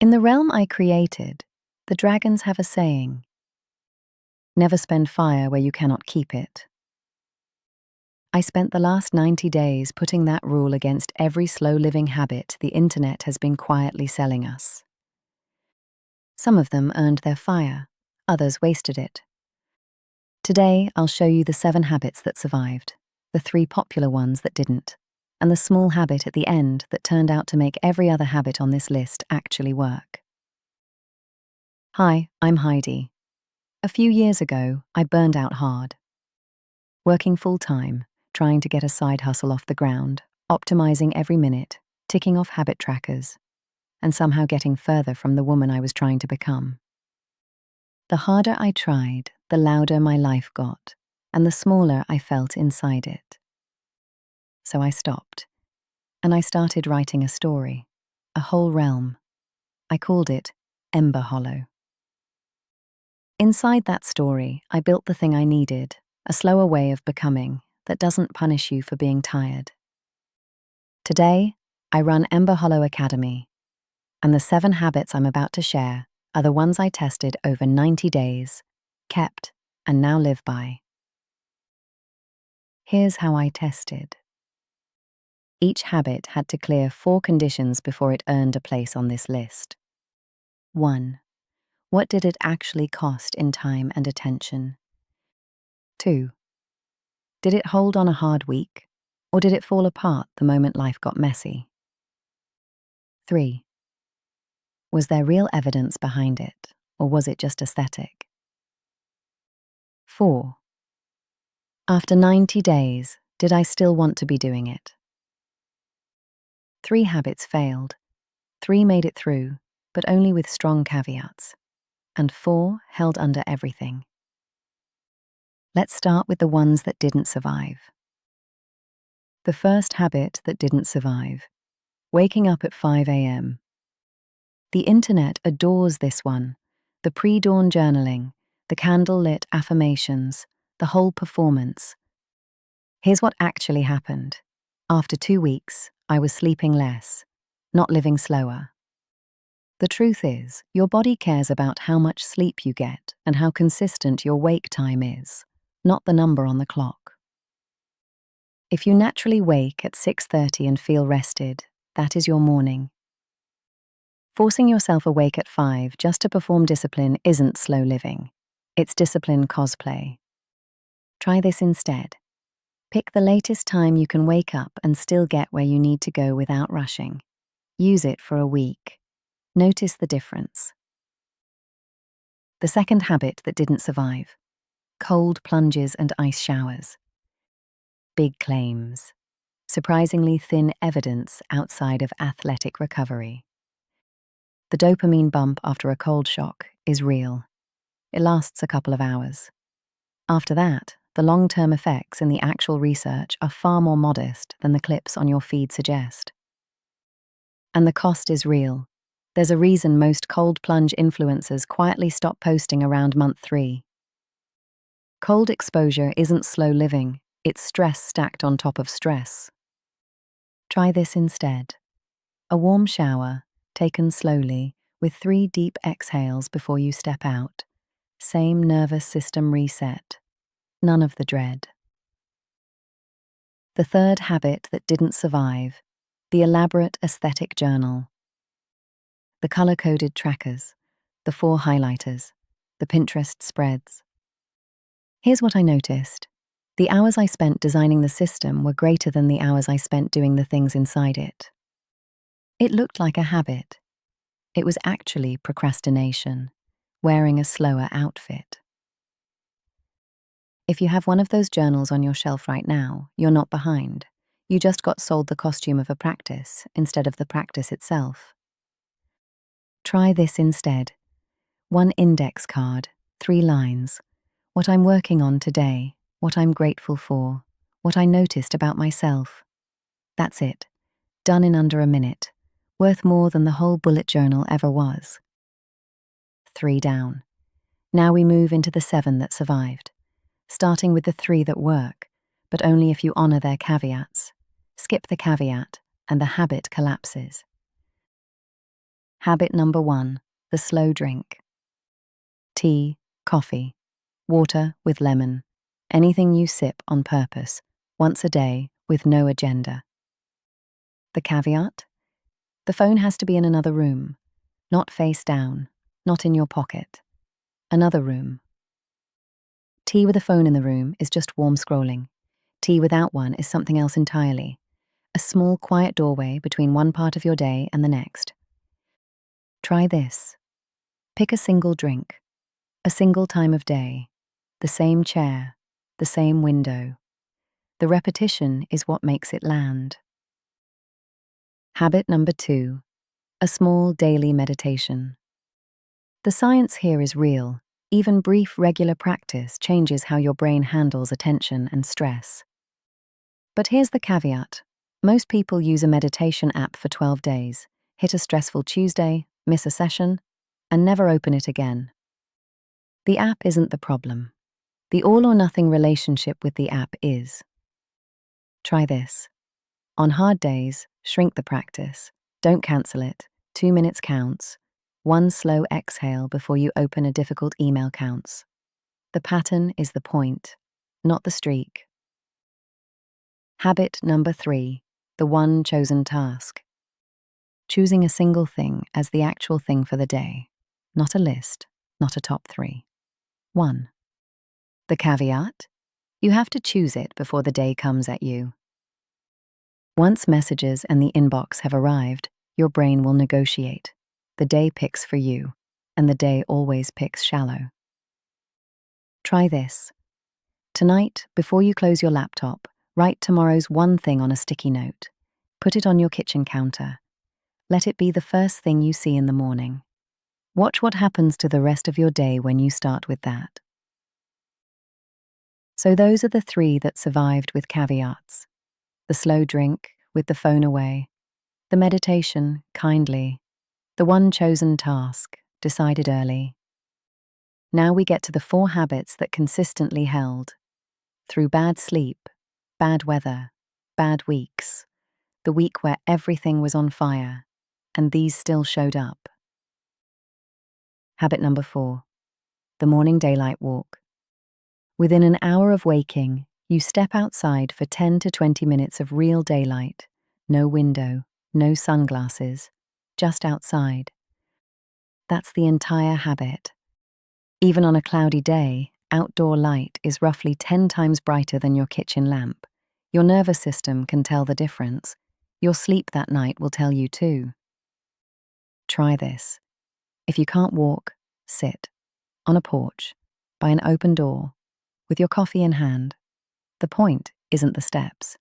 In the realm I created, the dragons have a saying: never spend fire where you cannot keep it. I spent the last 90 days putting that rule against every slow-living habit the internet has been quietly selling us. Some of them earned their fire, others wasted it. Today, I'll show you the 7 habits that survived, the 3 popular ones that didn't, and the small habit at the end that turned out to make every other habit on this list actually work. Hi, I'm Heidi. A few years ago, I burned out hard. Working full-time, trying to get a side hustle off the ground, optimizing every minute, ticking off habit trackers, and somehow getting further from the woman I was trying to become. The harder I tried, the louder my life got, and the smaller I felt inside it. So I stopped, and I started writing a story, a whole realm. I called it EMBERHOLLOW. Inside that story, I built the thing I needed, a slower way of becoming that doesn't punish you for being tired. Today, I run EMBERHOLLOW Academy, and the 7 habits I'm about to share are the ones I tested over 90 days, kept, and now live by. Here's how I tested. Each habit had to clear 4 conditions before it earned a place on this list. 1. What did it actually cost in time and attention? 2. Did it hold on a hard week, or did it fall apart the moment life got messy? 3. Was there real evidence behind it, or was it just aesthetic? 4. After 90 days, did I still want to be doing it? 3 habits failed, 3 made it through, but only with strong caveats, and 4 held under everything. Let's start with the ones that didn't survive. The first habit that didn't survive: waking up at 5 a.m. The internet adores this one, the pre-dawn journaling, the candle-lit affirmations, the whole performance. Here's what actually happened. After 2 weeks, I was sleeping less, not living slower. The truth is, your body cares about how much sleep you get and how consistent your wake time is, not the number on the clock. If you naturally wake at 6:30 and feel rested, that is your morning. Forcing yourself awake at 5 just to perform discipline isn't slow living. It's discipline cosplay. Try this instead. Pick the latest time you can wake up and still get where you need to go without rushing. Use it for a week. Notice the difference. The second habit that didn't survive: cold plunges and ice showers. Big claims. Surprisingly thin evidence outside of athletic recovery. The dopamine bump after a cold shock is real. It lasts a couple of hours. After that, the long-term effects in the actual research are far more modest than the clips on your feed suggest. And the cost is real. There's a reason most cold plunge influencers quietly stop posting around month 3. Cold exposure isn't slow living, it's stress stacked on top of stress. Try this instead. A warm shower, taken slowly, with 3 deep exhales before you step out. Same nervous system reset. None of the dread. The third habit that didn't survive: the elaborate aesthetic journal. The color-coded trackers, the 4 highlighters, the Pinterest spreads. Here's what I noticed. The hours I spent designing the system were greater than the hours I spent doing the things inside it. It looked like a habit. It was actually procrastination, wearing a slower outfit. If you have one of those journals on your shelf right now, you're not behind. You just got sold the costume of a practice instead of the practice itself. Try this instead. 1 index card, 3 lines. What I'm working on today, what I'm grateful for, what I noticed about myself. That's it. Done in under a minute. Worth more than the whole bullet journal ever was. 3 down. Now we move into the 7 that survived, starting with the 3 that work, but only if you honor their caveats. Skip the caveat, and the habit collapses. Habit number 1, the slow drink. Tea, coffee, water with lemon, anything you sip on purpose, once a day with no agenda. The caveat? The phone has to be in another room, not face down, not in your pocket. Another room. Tea with a phone in the room is just warm scrolling. Tea without one is something else entirely. A small, quiet doorway between one part of your day and the next. Try this. Pick a single drink, a single time of day, the same chair, the same window. The repetition is what makes it land. Habit number 2, a small daily meditation. The science here is real. Even brief, regular practice changes how your brain handles attention and stress. But here's the caveat. Most people use a meditation app for 12 days, hit a stressful Tuesday, miss a session, and never open it again. The app isn't the problem. The all-or-nothing relationship with the app is. Try this. On hard days, shrink the practice. Don't cancel it. 2 minutes counts. One slow exhale before you open a difficult email counts. The pattern is the point, not the streak. Habit number 3, the one chosen task. Choosing a single thing as the actual thing for the day, not a list, not a top 3. 1. The caveat? You have to choose it before the day comes at you. Once messages and the inbox have arrived, your brain will negotiate. The day picks for you, and the day always picks shallow. Try this. Tonight, before you close your laptop, write tomorrow's one thing on a sticky note. Put it on your kitchen counter. Let it be the first thing you see in the morning. Watch what happens to the rest of your day when you start with that. So those are the 3 that survived with caveats. The slow drink, with the phone away. The meditation, kindly. The one chosen task, decided early. Now we get to the 4 habits that consistently held. Through bad sleep, bad weather, bad weeks. The week where everything was on fire, and these still showed up. Habit number 4, the morning daylight walk. Within an hour of waking, you step outside for 10 to 20 minutes of real daylight. No window, no sunglasses, just outside. That's the entire habit. Even on a cloudy day, outdoor light is roughly 10 times brighter than your kitchen lamp. Your nervous system can tell the difference. Your sleep that night will tell you too. Try this. If you can't walk, sit. On a porch, by an open door, with your coffee in hand. The point isn't the steps.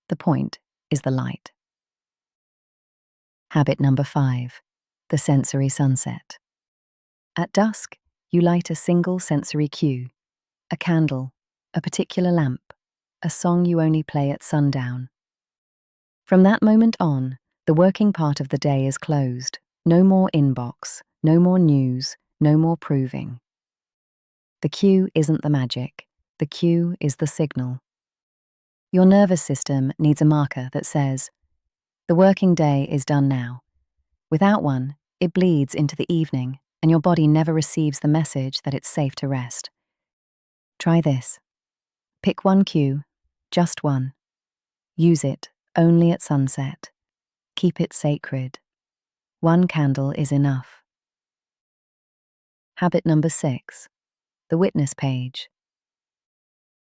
The point is the light. Habit number 5, the sensory sunset. At dusk, you light a single sensory cue. A candle, a particular lamp, a song you only play at sundown. From that moment on, the working part of the day is closed. No more inbox, no more news, no more proving. The cue isn't the magic. The cue is the signal. Your nervous system needs a marker that says, the working day is done now. Without one, it bleeds into the evening, and your body never receives the message that it's safe to rest. Try this. Pick one cue, just one. Use it only at sunset. Keep it sacred. One candle is enough. Habit number 6, the witness page.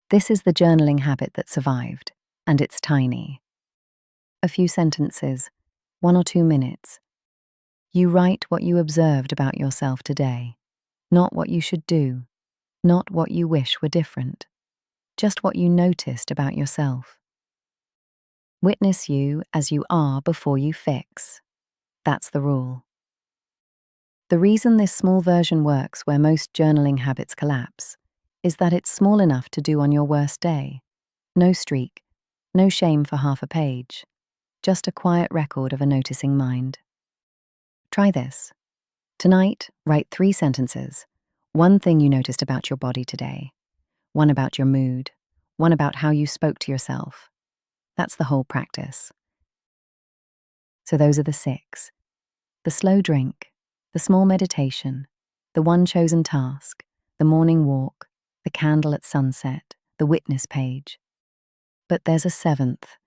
This is the journaling habit that survived, and it's tiny. A few sentences, 1 or 2 minutes. You write what you observed about yourself today, not what you should do, not what you wish were different, just what you noticed about yourself. Witness you as you are before you fix. That's the rule. The reason this small version works where most journaling habits collapse is that it's small enough to do on your worst day. No streak, no shame for half a page, just a quiet record of a noticing mind. Try this. Tonight, write 3 sentences. One thing you noticed about your body today, one about your mood, one about how you spoke to yourself. That's the whole practice. So those are the 6. The slow drink, the small meditation, the one chosen task, the morning walk, the candle at sunset, the witness page. But there's a seventh,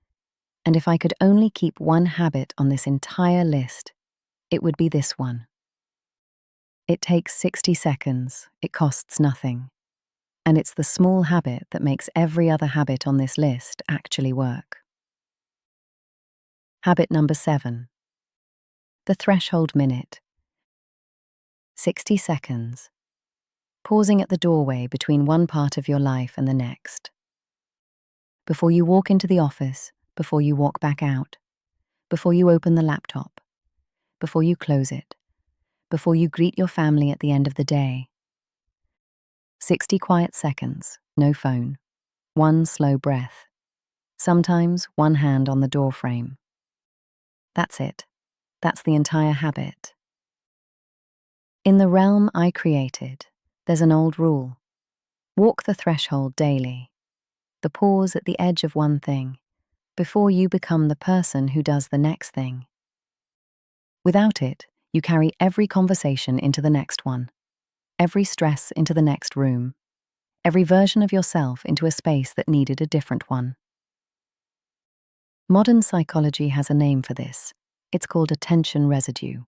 and if I could only keep one habit on this entire list, it would be this one. It takes 60 seconds, it costs nothing, and it's the small habit that makes every other habit on this list actually work. Habit number 7. The threshold minute. 60 seconds. Pausing at the doorway between one part of your life and the next. Before you walk into the office, before you walk back out, before you open the laptop, before you close it, before you greet your family at the end of the day. 60 quiet seconds, no phone, one slow breath, sometimes one hand on the door frame. That's it. That's the entire habit. In the realm I created, there's an old rule. Walk the threshold daily. The pause at the edge of one thing, before you become the person who does the next thing. Without it, you carry every conversation into the next one, every stress into the next room, every version of yourself into a space that needed a different one. Modern psychology has a name for this. It's called attention residue.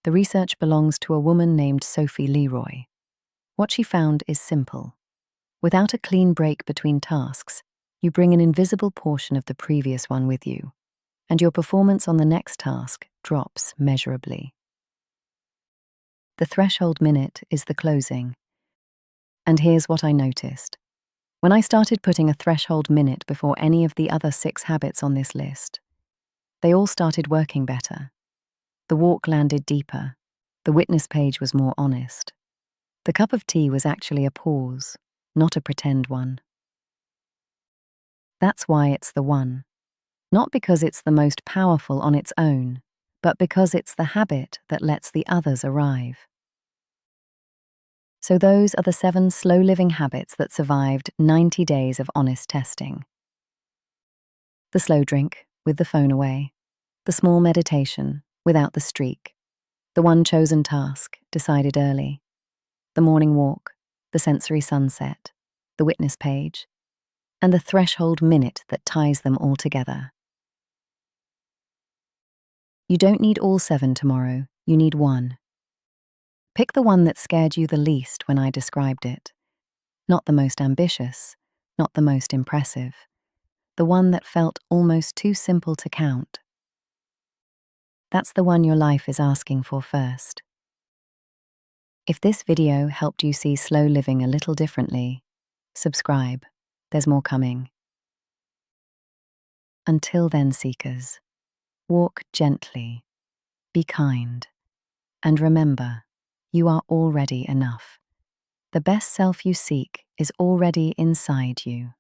The research belongs to a woman named Sophie Leroy. What she found is simple. Without a clean break between tasks, you bring an invisible portion of the previous one with you, and your performance on the next task drops measurably. The threshold minute is the closing. And here's what I noticed. When I started putting a threshold minute before any of the other 6 habits on this list, they all started working better. The walk landed deeper. The witness page was more honest. The cup of tea was actually a pause, not a pretend one. That's why it's the one. Not because it's the most powerful on its own, but because it's the habit that lets the others arrive. So those are the 7 slow-living habits that survived 90 days of honest testing. The slow drink, with the phone away. The small meditation, without the streak. The one chosen task, decided early. The morning walk, the sensory sunset, the witness page, and the threshold minute that ties them all together. You don't need all 7 tomorrow, you need one. Pick the one that scared you the least when I described it. Not the most ambitious, not the most impressive. The one that felt almost too simple to count. That's the one your life is asking for first. If this video helped you see slow living a little differently, subscribe. There's more coming. Until then, seekers, walk gently, be kind, and remember, you are already enough. The best self you seek is already inside you.